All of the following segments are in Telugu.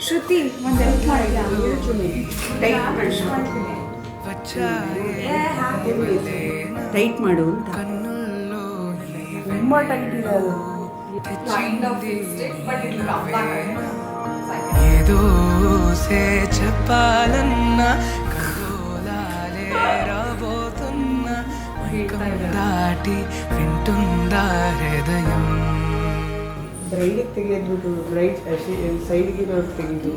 ಶ್ರುತಿ ಒಂದು ಹೆಲ್ಪ್ ಮಾಡಿಲ್ಲ ಟೈಟ್ ಮಾಡು ಅಂತ ತುಂಬ ಟೈಟ್ ಇದೆ ಅದು ఏదో సే చెప్పాలన్నా కరోలాలే రాబోతున్నా మైకం దాటి వింటుందా హృదయం ಬ್ರೈಡಿಗೆ ತೆಗೆದ್ಬಿಟ್ಟು ಬ್ರೈಡ್ ಸೈಡ್ಗೆ ಇರೋದು ತೆಗೆದು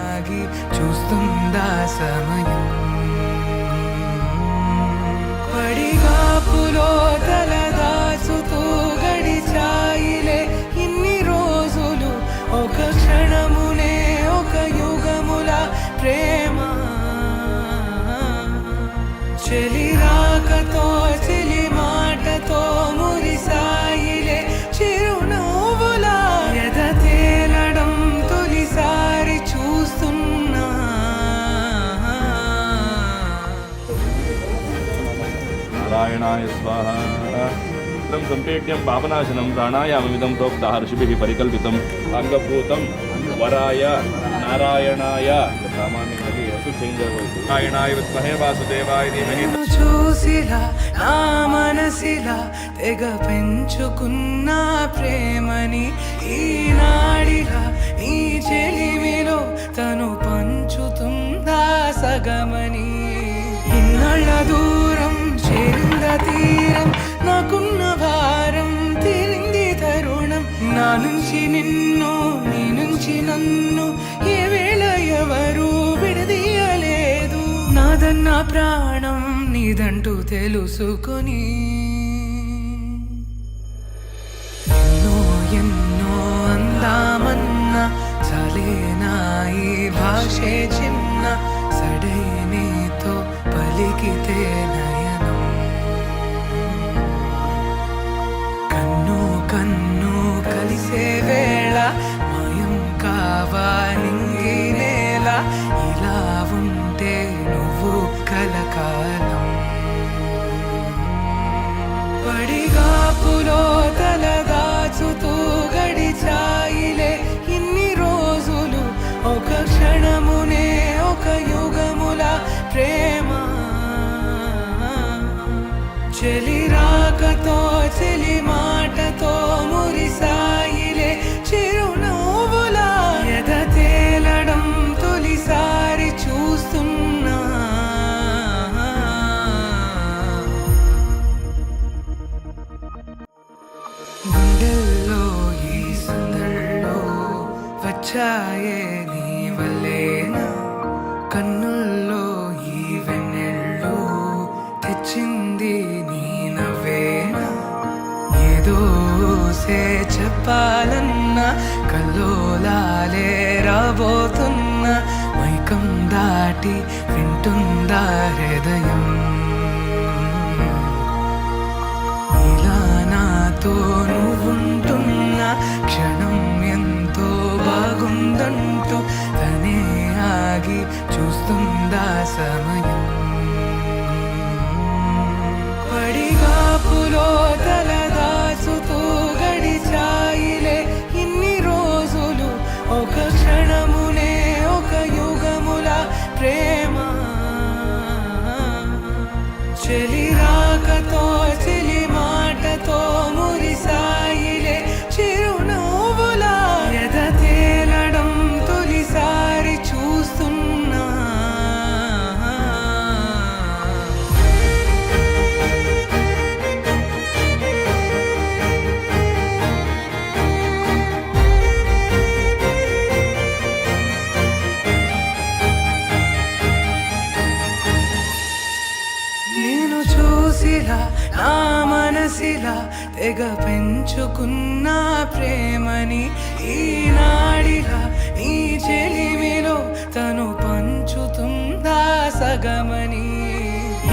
ఆగి చూస్తుందా సమయం పడిగాపులో తలదాచుతూ గడిచాయిలే ఇన్ని రోజులు ఒక క్షణమునే ఒక యుగముల ప్రేమ చెలి రాకతో చెలి మాటతో మురిసాయిలే చిరునవ్వులా ఎద తేలడం తొలిసారి చూస్తున్నా నారాయణాయ స్వాహ ఇదం సంపేట్యం పాపనాశనం ప్రాణాయామమిదం ప్రోక్తః ఋషిభిః పరికల్పితం అంగభూతం వరాయ నారాయణాయ సామాన్యమది అసు చేంజ్ అవ్వదు నారాయణాయ విద్మహే వాసుదేవాయ ధీమహి చూసిలా నా మనసిలా తెగ పెంచుకున్న ప్రేమని ఈనాడిలా నీ చెలిమిలో తను పంచుతుందా సగమని ఇన్నాళ్ళ దూరం చేరింద తీరం నాకున్న భారం తీరింది తరుణం నా నుంచి నిన్ను నీ నుంచి నన్ను ఏ వేళ ఎవరు విడదీయలేదు నాదన్న ప్రాణం నీదంటూ తెలుసుకొని ఎన్నో ఎన్నో అందామన్నా చలేనా ఈ భాషే చిన్న సడైనేతో పలికితే నయనం కన్ను కన్ను కలిసే వేళ మాయం కావాలింగి నేల ఇలా ఉంటే నువ్వు కలకాలం పడిగాపులో తలదాచుతూ గడిచాయిలే ఇన్ని రోజులు ఒక క్షణమునే ఒక యుగముల ప్రేమ చెలి రాకతో చెలి మాటతో మురిసాయిలే చిరునవ్వులా ఎద తేలడం తొలిసారి చూస్తున్నా గుండెల్లో ఈ సందల్లో వచ్చాయే నీ వల్లేనా కన్నుల్లో ఈ వెన్నెళ్ళు తెచ్చింది నీ నవ్వేనా ఏదో సే చెప్పాలన్నా కల్లోలాలే రాబోతున్నా మైకం దాటి వింటుందా హృదయం ఇలా నాతో నువ్వుంటున్న క్షణం ఎంతో బాగుందంటూ తనే ఆగి చూస్తుందా సమయం పడిగాపులో తలదాచుతూ గడిచాయిలే ఇన్ని రోజులు ఒక క్షణమునే ఒక యుగముల ప్రేమ చెలి రాకతో చెలి మాటతో మురిసాయిలే చిరునవ్వులా ఎద తేలడం తొలిసారి చూస్తున్నా నేను చూసిలా నా మనసిలా తెగ పెంచుకున్న ప్రేమని ఈనాడిలా నీ చెలిమిలో తను పంచుతుందా సగమని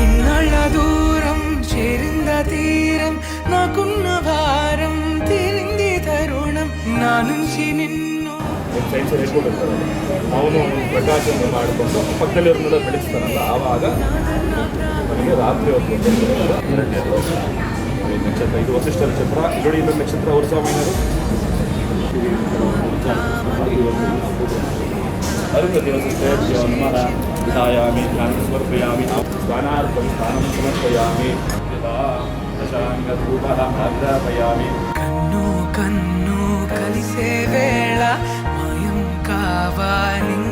ఇన్నాళ్ళ దూరం చేరింద తీరం నాకున్న భారం తీరింది ತರುಣಂ ನಾನುಂಚಿ ನಿನ್ನು ಸೈನ್ಸ್ ರಿಪೋರ್ಟ್ ಇರ್ತಾರಲ್ಲ ಅವನು ಪ್ರಕಾಶವನ್ನು ಮಾಡಿಕೊಂಡು ಪಕ್ಕದಲ್ಲಿರೋದನ್ನೆಲ್ಲ ಬೆಳೆಸ್ತಾರಲ್ಲ ಆವಾಗ ನನಗೆ ರಾತ್ರಿ ಹೊತ್ತು నక్షత్ర ఇది వశిష్ఠ నక్షత్ర ఇరవై నక్షత్ర ఉత్సవమైనారు అరుంధతి వశిష్ఠేభ్యో నమః ధ్యాయామి ధ్యానం సమర్పయామి స్నానార్థం స్నానం సమర్పయామి దశాంగధూపః ఆగ్రాపయామి కన్ను కన్ను కలిసే వేళ మయం కావాలి